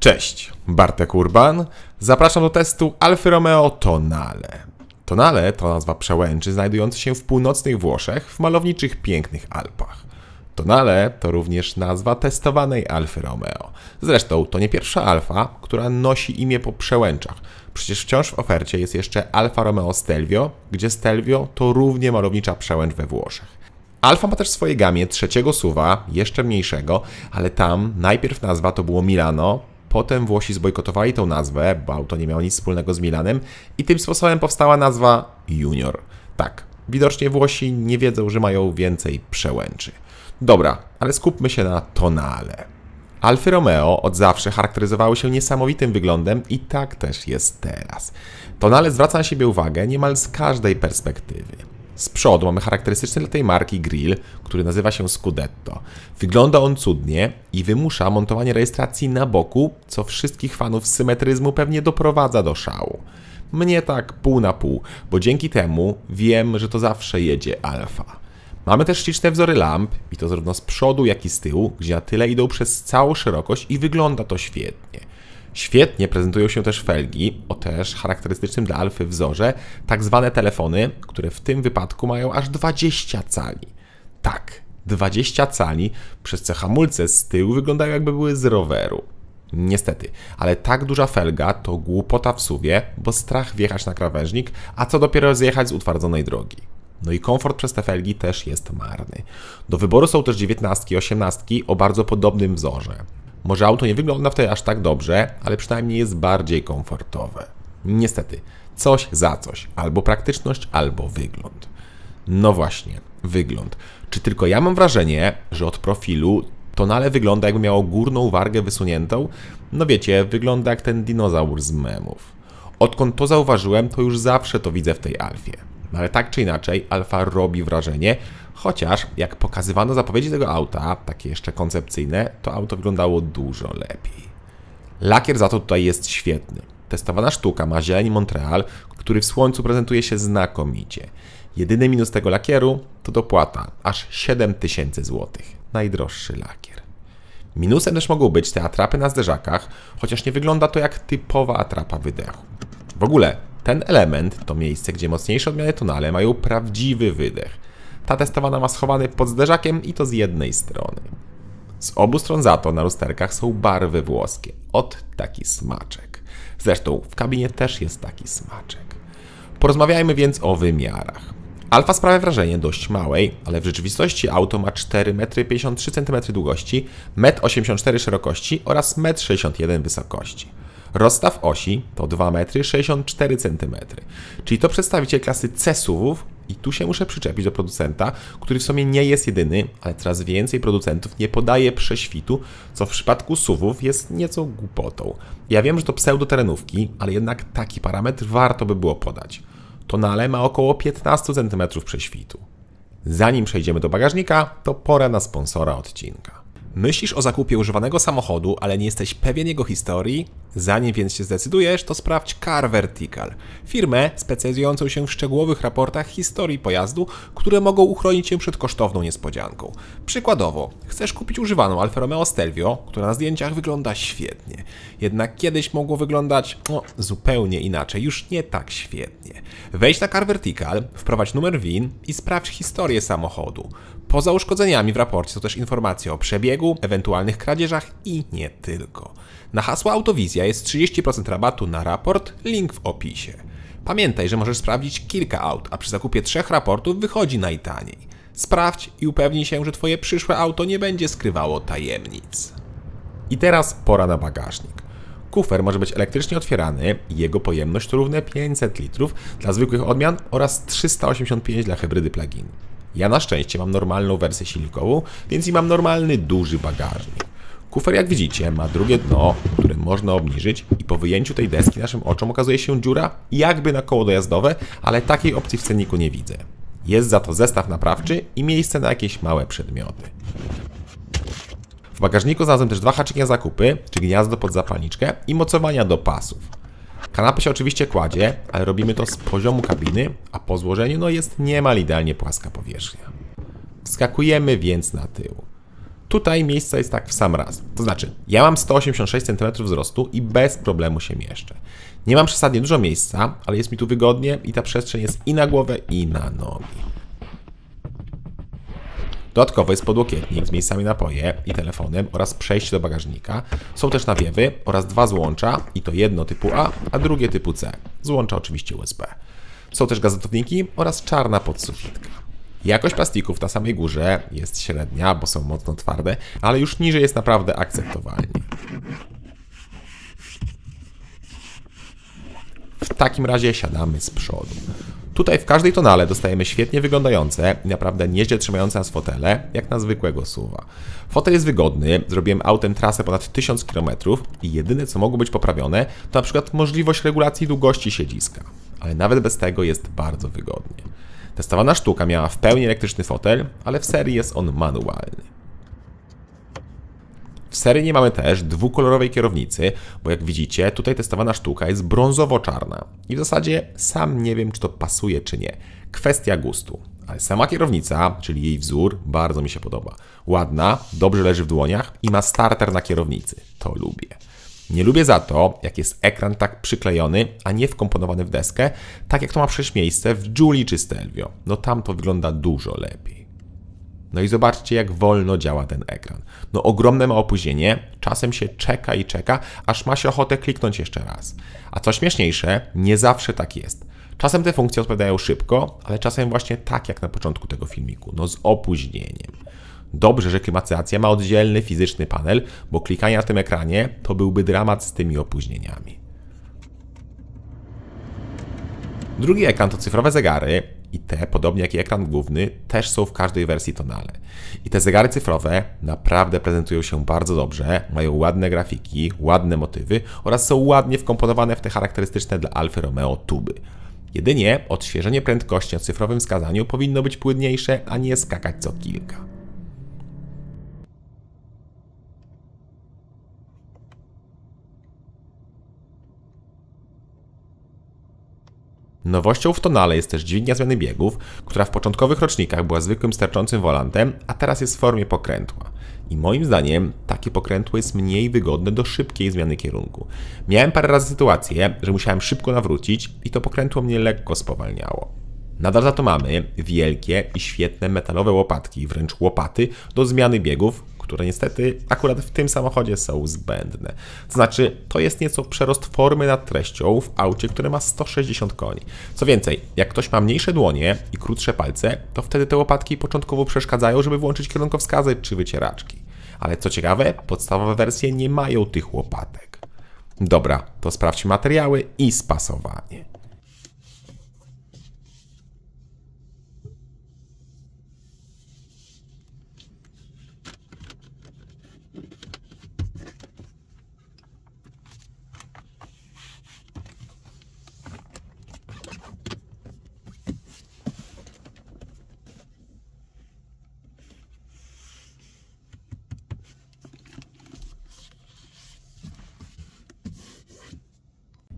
Cześć, Bartek Urban. Zapraszam do testu Alfy Romeo Tonale. Tonale to nazwa przełęczy znajdującej się w północnych Włoszech w malowniczych, pięknych Alpach. Tonale to również nazwa testowanej Alfy Romeo. Zresztą to nie pierwsza Alfa, która nosi imię po przełęczach. Przecież wciąż w ofercie jest jeszcze Alfa Romeo Stelvio, gdzie Stelvio to równie malownicza przełęcz we Włoszech. Alfa ma też w swojej gamie trzeciego SUV-a, jeszcze mniejszego, ale tam najpierw nazwa to było Milano, potem Włosi zbojkotowali tą nazwę, bo auto nie miało nic wspólnego z Milanem i tym sposobem powstała nazwa Junior. Tak, widocznie Włosi nie wiedzą, że mają więcej przełęczy. Dobra, ale skupmy się na Tonale. Alfy Romeo od zawsze charakteryzowały się niesamowitym wyglądem i tak też jest teraz. Tonale zwraca na siebie uwagę niemal z każdej perspektywy. Z przodu mamy charakterystyczny dla tej marki grill, który nazywa się Scudetto. Wygląda on cudnie i wymusza montowanie rejestracji na boku, co wszystkich fanów symetryzmu pewnie doprowadza do szału. Mnie tak pół na pół, bo dzięki temu wiem, że to zawsze jedzie Alfa. Mamy też śliczne wzory lamp, i to zarówno z przodu, jak i z tyłu, gdzie na tyle idą przez całą szerokość i wygląda to świetnie. Świetnie prezentują się też felgi, o też charakterystycznym dla Alfy wzorze, tak zwane telefony, które w tym wypadku mają aż 20 cali. Tak, 20 cali, przez co hamulce z tyłu wyglądają jakby były z roweru. Niestety, ale tak duża felga to głupota w SUV-ie, bo strach wjechać na krawężnik, a co dopiero zjechać z utwardzonej drogi. No i komfort przez te felgi też jest marny. Do wyboru są też 19 i 18 o bardzo podobnym wzorze. Może auto nie wygląda wtedy aż tak dobrze, ale przynajmniej jest bardziej komfortowe. Niestety, coś za coś. Albo praktyczność, albo wygląd. No właśnie, wygląd. Czy tylko ja mam wrażenie, że od profilu Tonale wygląda jakby miało górną wargę wysuniętą? No wiecie, wygląda jak ten dinozaur z memów. Odkąd to zauważyłem, to już zawsze to widzę w tej Alfie. No ale tak czy inaczej, Alfa robi wrażenie, chociaż jak pokazywano zapowiedzi tego auta, takie jeszcze koncepcyjne, to auto wyglądało dużo lepiej. Lakier za to tutaj jest świetny. Testowana sztuka ma zieleń Montreal, który w słońcu prezentuje się znakomicie. Jedyny minus tego lakieru to dopłata, aż 7000 zł. Najdroższy lakier. Minusem też mogą być te atrapy na zderzakach, chociaż nie wygląda to jak typowa atrapa wydechu. W ogóle ten element to miejsce, gdzie mocniejsze odmiany Tonale mają prawdziwy wydech. Ta testowana ma schowany pod zderzakiem i to z jednej strony. Z obu stron za to na lusterkach są barwy włoskie. Ot taki smaczek. Zresztą w kabinie też jest taki smaczek. Porozmawiajmy więc o wymiarach. Alfa sprawia wrażenie dość małej, ale w rzeczywistości auto ma 4,53 m długości, 1,84 m szerokości oraz 1,61 m wysokości. Rozstaw osi to 2,64 cm, czyli to przedstawiciel klasy C SUV-ów i tu się muszę przyczepić do producenta, który w sumie nie jest jedyny, ale coraz więcej producentów nie podaje prześwitu, co w przypadku SUV-ów jest nieco głupotą. Ja wiem, że to pseudoterenówki, ale jednak taki parametr warto by było podać. Tonale ma około 15 cm prześwitu. Zanim przejdziemy do bagażnika, to pora na sponsora odcinka. Myślisz o zakupie używanego samochodu, ale nie jesteś pewien jego historii? Zanim więc się zdecydujesz, to sprawdź Car Vertical, firmę specjalizującą się w szczegółowych raportach historii pojazdu, które mogą uchronić cię przed kosztowną niespodzianką. Przykładowo, chcesz kupić używaną Alfę Romeo Stelvio, która na zdjęciach wygląda świetnie. Jednak kiedyś mogło wyglądać zupełnie inaczej, już nie tak świetnie. Wejdź na Car Vertical, wprowadź numer VIN i sprawdź historię samochodu. Poza uszkodzeniami w raporcie są też informacje o przebiegu, ewentualnych kradzieżach i nie tylko. Na hasło Autowizja jest 30% rabatu na raport, link w opisie. Pamiętaj, że możesz sprawdzić kilka aut, a przy zakupie 3 raportów wychodzi najtaniej. Sprawdź i upewnij się, że Twoje przyszłe auto nie będzie skrywało tajemnic. I teraz pora na bagażnik. Kufer może być elektrycznie otwierany i jego pojemność to równe 500 litrów dla zwykłych odmian oraz 385 dla hybrydy plug-in. Ja na szczęście mam normalną wersję silnikową, więc i mam normalny, duży bagażnik. Kufer, jak widzicie, ma drugie dno, które można obniżyć i po wyjęciu tej deski naszym oczom okazuje się dziura jakby na koło dojazdowe, ale takiej opcji w cenniku nie widzę. Jest za to zestaw naprawczy i miejsce na jakieś małe przedmioty. W bagażniku znalazłem też 2 haczyki na zakupy, czy gniazdo pod zapalniczkę i mocowania do pasów. Kanapa się oczywiście kładzie, ale robimy to z poziomu kabiny, a po złożeniu jest niemal idealnie płaska powierzchnia. Wskakujemy więc na tył. Tutaj miejsca jest tak w sam raz. To znaczy, ja mam 186 cm wzrostu i bez problemu się mieszczę. Nie mam przesadnie dużo miejsca, ale jest mi tu wygodnie i ta przestrzeń jest i na głowę, i na nogi. Dodatkowo jest podłokietnik z miejscami na napoje i telefonem oraz przejście do bagażnika. Są też nawiewy oraz 2 złącza i to jedno typu A drugie typu C. Złącza oczywiście USB. Są też gazetowniki oraz czarna podsufitka. Jakość plastików na samej górze jest średnia, bo są mocno twarde, ale już niżej jest naprawdę akceptowalnie. W takim razie siadamy z przodu. Tutaj w każdej tonale dostajemy świetnie wyglądające i naprawdę nieźle trzymające nas fotele, jak na zwykłego SUV-a. Fotel jest wygodny, zrobiłem autem trasę ponad 1000 km i jedyne co mogło być poprawione to na przykład możliwość regulacji długości siedziska. Ale nawet bez tego jest bardzo wygodnie. Testowana sztuka miała w pełni elektryczny fotel, ale w serii jest on manualny. W serii mamy też dwukolorowej kierownicy, bo jak widzicie, tutaj testowana sztuka jest brązowo-czarna. I w zasadzie sam nie wiem, czy to pasuje, czy nie. Kwestia gustu. Ale sama kierownica, czyli jej wzór, bardzo mi się podoba. Ładna, dobrze leży w dłoniach i ma starter na kierownicy. To lubię. Nie lubię za to, jak jest ekran tak przyklejony, a nie wkomponowany w deskę, tak jak to ma przecież miejsce w Giulii czy Stelvio. No tam to wygląda dużo lepiej. No i zobaczcie, jak wolno działa ten ekran. No ogromne ma opóźnienie, czasem się czeka i czeka, aż ma się ochotę kliknąć jeszcze raz. A co śmieszniejsze, nie zawsze tak jest. Czasem te funkcje odpowiadają szybko, ale czasem właśnie tak jak na początku tego filmiku, no z opóźnieniem. Dobrze, że klimatyzacja ma oddzielny fizyczny panel, bo klikanie na tym ekranie to byłby dramat z tymi opóźnieniami. Drugi ekran to cyfrowe zegary i te, podobnie jak i ekran główny, też są w każdej wersji tonale. I te zegary cyfrowe naprawdę prezentują się bardzo dobrze, mają ładne grafiki, ładne motywy oraz są ładnie wkomponowane w te charakterystyczne dla Alfy Romeo tuby. Jedynie odświeżenie prędkości na cyfrowym wskazaniu powinno być płynniejsze, a nie skakać co kilka. Nowością w tonale jest też dźwignia zmiany biegów, która w początkowych rocznikach była zwykłym sterczącym wolantem, a teraz jest w formie pokrętła. I moim zdaniem takie pokrętło jest mniej wygodne do szybkiej zmiany kierunku. Miałem parę razy sytuację, że musiałem szybko nawrócić i to pokrętło mnie lekko spowalniało. Nadal za to mamy wielkie i świetne metalowe łopatki, wręcz łopaty do zmiany biegów, które niestety akurat w tym samochodzie są zbędne. To znaczy, to jest nieco przerost formy nad treścią w aucie, które ma 160 koni. Co więcej, jak ktoś ma mniejsze dłonie i krótsze palce, to wtedy te łopatki początkowo przeszkadzają, żeby włączyć kierunkowskazy czy wycieraczki. Ale co ciekawe, podstawowe wersje nie mają tych łopatek. Dobra, to sprawdźmy materiały i spasowanie.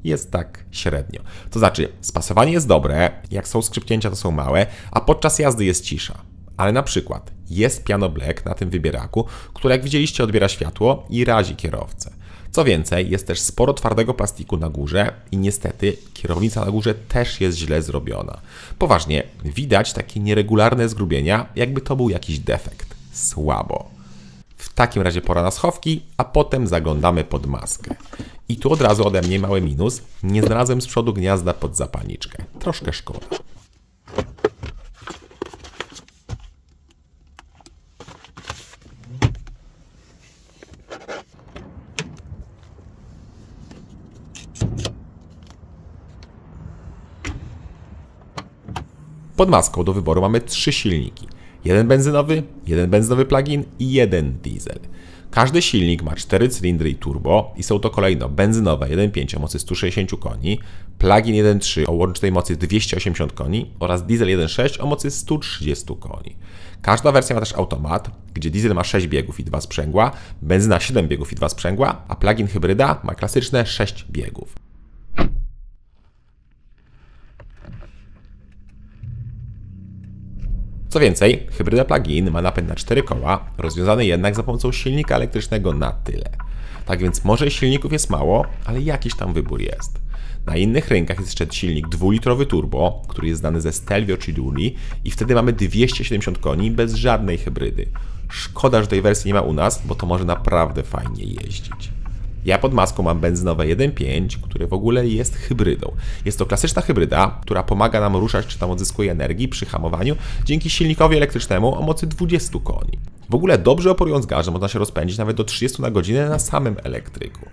Jest tak średnio. To znaczy, spasowanie jest dobre, jak są skrzypnięcia to są małe, a podczas jazdy jest cisza. Ale na przykład jest piano black na tym wybieraku, które jak widzieliście odbiera światło i razi kierowcę. Co więcej, jest też sporo twardego plastiku na górze i niestety kierownica na górze też jest źle zrobiona. Poważnie, widać takie nieregularne zgrubienia, jakby to był jakiś defekt. Słabo. W takim razie pora na schowki, a potem zaglądamy pod maskę. I tu od razu ode mnie mały minus. Nie znalazłem z przodu gniazda pod zapalniczkę. Troszkę szkoda. Pod maską do wyboru mamy 3 silniki. Jeden benzynowy plug-in i jeden diesel. Każdy silnik ma 4 cylindry i turbo i są to kolejno benzynowe 1.5 o mocy 160 koni, plug-in 1.3 o łącznej mocy 280 koni oraz diesel 1.6 o mocy 130 koni. Każda wersja ma też automat, gdzie diesel ma 6 biegów i 2 sprzęgła, benzyna 7 biegów i 2 sprzęgła, a plug-in hybryda ma klasyczne 6 biegów. Co więcej, hybryda plug-in ma napęd na 4 koła, rozwiązany jednak za pomocą silnika elektrycznego na tyle. Tak więc może silników jest mało, ale jakiś tam wybór jest. Na innych rynkach jest jeszcze silnik 2-litrowy turbo, który jest znany ze Stelvio czy Joule i wtedy mamy 270 koni bez żadnej hybrydy. Szkoda, że tej wersji nie ma u nas, bo to może naprawdę fajnie jeździć. Ja pod maską mam benzynowe 1.5, które w ogóle jest hybrydą. Jest to klasyczna hybryda, która pomaga nam ruszać czy tam odzyskuje energii przy hamowaniu dzięki silnikowi elektrycznemu o mocy 20 koni. W ogóle dobrze oporując gazie można się rozpędzić nawet do 30 na godzinę na samym elektryku.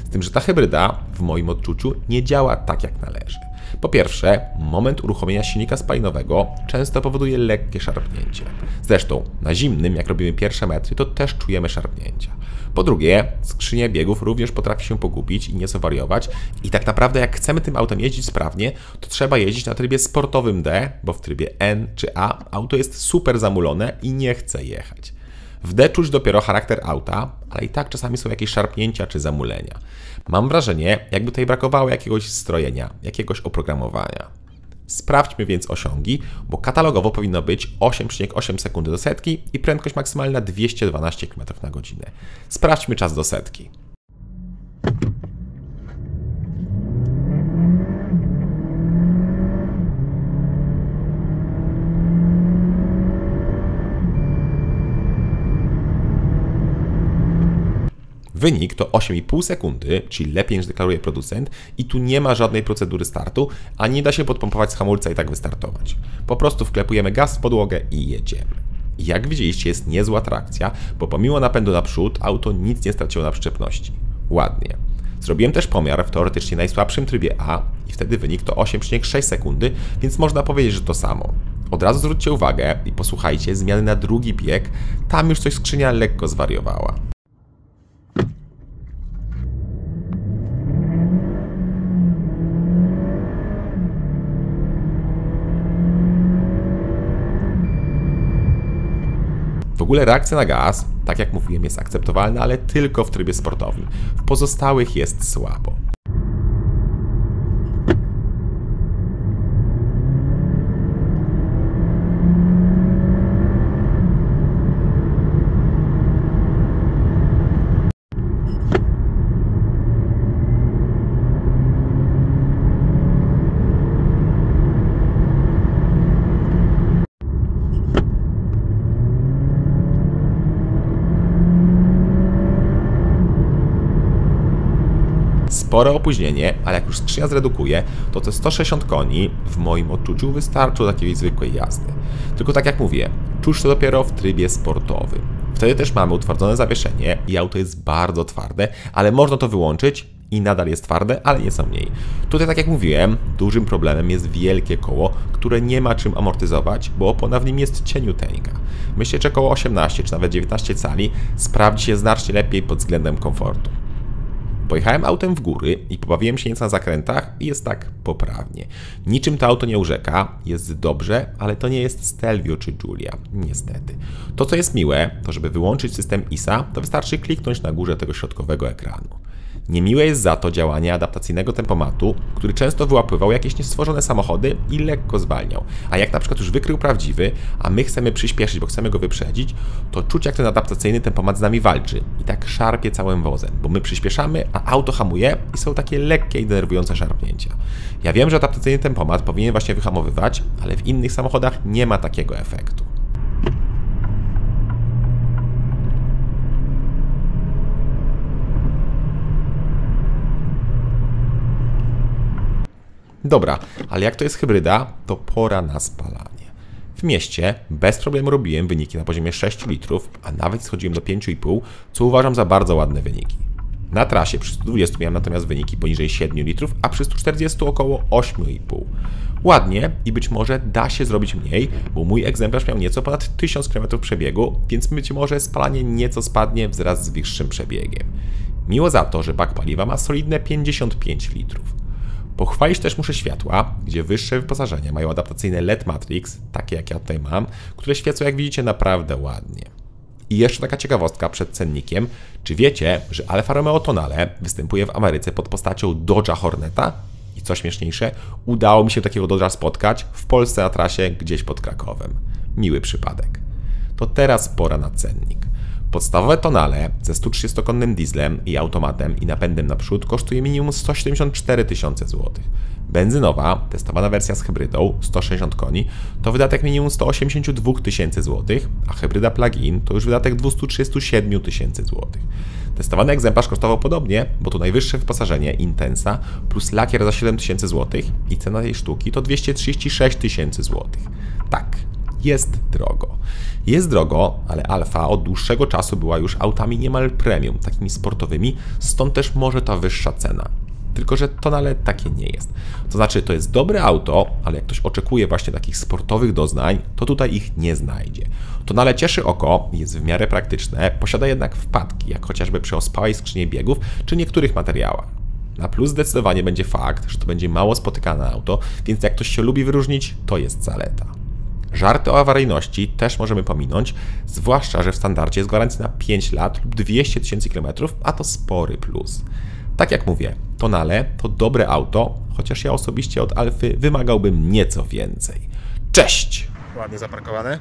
Z tym, że ta hybryda w moim odczuciu nie działa tak jak należy. Po pierwsze, moment uruchomienia silnika spalinowego często powoduje lekkie szarpnięcie. Zresztą na zimnym, jak robimy pierwsze metry, to też czujemy szarpnięcia. Po drugie, skrzynia biegów również potrafi się pogubić i nieco wariować i tak naprawdę jak chcemy tym autem jeździć sprawnie, to trzeba jeździć na trybie sportowym D, bo w trybie N czy A auto jest super zamulone i nie chce jechać. W D czuć dopiero charakter auta, ale i tak czasami są jakieś szarpnięcia czy zamulenia. Mam wrażenie, jakby tutaj brakowało jakiegoś strojenia, jakiegoś oprogramowania. Sprawdźmy więc osiągi, bo katalogowo powinno być 8,8 sekundy do setki i prędkość maksymalna 212 km/h. Sprawdźmy czas do setki. Wynik to 8,5 sekundy, czyli lepiej niż deklaruje producent i tu nie ma żadnej procedury startu, a nie da się podpompować z hamulca i tak wystartować. Po prostu wklepujemy gaz w podłogę i jedziemy. Jak widzieliście, jest niezła trakcja, bo pomimo napędu naprzód auto nic nie straciło na przyczepności. Ładnie. Zrobiłem też pomiar w teoretycznie najsłabszym trybie A i wtedy wynik to 8,6 sekundy, więc można powiedzieć, że to samo. Od razu zwróćcie uwagę i posłuchajcie zmiany na drugi bieg, tam już coś skrzynia lekko zwariowała. W ogóle reakcja na gaz, tak jak mówiłem, jest akceptowalna, ale tylko w trybie sportowym. W pozostałych jest słabo. Spore opóźnienie, ale jak już skrzynia zredukuje, to te 160 koni w moim odczuciu wystarczy do takiej zwykłej jazdy. Tylko tak jak mówię, czuć to dopiero w trybie sportowym. Wtedy też mamy utwardzone zawieszenie i auto jest bardzo twarde, ale można to wyłączyć i nadal jest twarde, ale nieco mniej. Tutaj tak jak mówiłem, dużym problemem jest wielkie koło, które nie ma czym amortyzować, bo opona w nim jest cieniuteńka. Myślę, że koło 18 czy nawet 19 cali sprawdzi się znacznie lepiej pod względem komfortu. Pojechałem autem w góry i pobawiłem się nieco na zakrętach i jest tak poprawnie. Niczym to auto nie urzeka, jest dobrze, ale to nie jest Stelvio czy Giulia, niestety. To co jest miłe, to żeby wyłączyć system ISA, to wystarczy kliknąć na górze tego środkowego ekranu. Niemiłe jest za to działanie adaptacyjnego tempomatu, który często wyłapywał jakieś niestworzone samochody i lekko zwalniał. A jak na przykład już wykrył prawdziwy, a my chcemy przyspieszyć, bo chcemy go wyprzedzić, to czuć jak ten adaptacyjny tempomat z nami walczy i tak szarpie całym wozem, bo my przyspieszamy, a auto hamuje i są takie lekkie i denerwujące szarpnięcia. Ja wiem, że adaptacyjny tempomat powinien właśnie wyhamowywać, ale w innych samochodach nie ma takiego efektu. Dobra, ale jak to jest hybryda, to pora na spalanie. W mieście bez problemu robiłem wyniki na poziomie 6 litrów, a nawet schodziłem do 5,5, co uważam za bardzo ładne wyniki. Na trasie przy 120 miałem natomiast wyniki poniżej 7 litrów, a przy 140 około 8,5. Ładnie i być może da się zrobić mniej, bo mój egzemplarz miał nieco ponad 1000 km przebiegu, więc być może spalanie nieco spadnie wraz z wyższym przebiegiem. Miło za to, że bak paliwa ma solidne 55 litrów. Pochwalić też muszę światła, gdzie wyższe wyposażenia mają adaptacyjne LED Matrix, takie jak ja tutaj mam, które świecą jak widzicie naprawdę ładnie. I jeszcze taka ciekawostka przed cennikiem. Czy wiecie, że Alfa Romeo Tonale występuje w Ameryce pod postacią Dodge'a Horneta? I co śmieszniejsze, udało mi się takiego Dodge'a spotkać w Polsce na trasie gdzieś pod Krakowem. Miły przypadek. To teraz pora na cennik. Podstawowe Tonale ze 130-konnym dieslem i automatem i napędem naprzód kosztuje minimum 174 tysiące złotych. Benzynowa, testowana wersja z hybrydą, 160 koni, to wydatek minimum 182 tysięcy złotych, a hybryda plug-in to już wydatek 237 tysięcy złotych. Testowany egzemplarz kosztował podobnie, bo tu najwyższe wyposażenie Intensa plus lakier za 7 tysięcy złotych i cena tej sztuki to 236 tysięcy złotych. Tak, jest drogo. Jest drogo, ale Alfa od dłuższego czasu była już autami niemal premium, takimi sportowymi, stąd też może ta wyższa cena. Tylko że Tonale takie nie jest. To znaczy, to jest dobre auto, ale jak ktoś oczekuje właśnie takich sportowych doznań, to tutaj ich nie znajdzie. Tonale cieszy oko, jest w miarę praktyczne, posiada jednak wpadki, jak chociażby przy ospałej skrzyni biegów czy niektórych materiałach. Na plus zdecydowanie będzie fakt, że to będzie mało spotykane auto, więc jak ktoś się lubi wyróżnić, to jest zaleta. Żarty o awaryjności też możemy pominąć, zwłaszcza, że w standardzie jest gwarancja na 5 lat lub 200 tysięcy kilometrów, a to spory plus. Tak jak mówię, Tonale to dobre auto, chociaż ja osobiście od Alfy wymagałbym nieco więcej. Cześć! Ładnie zaparkowane.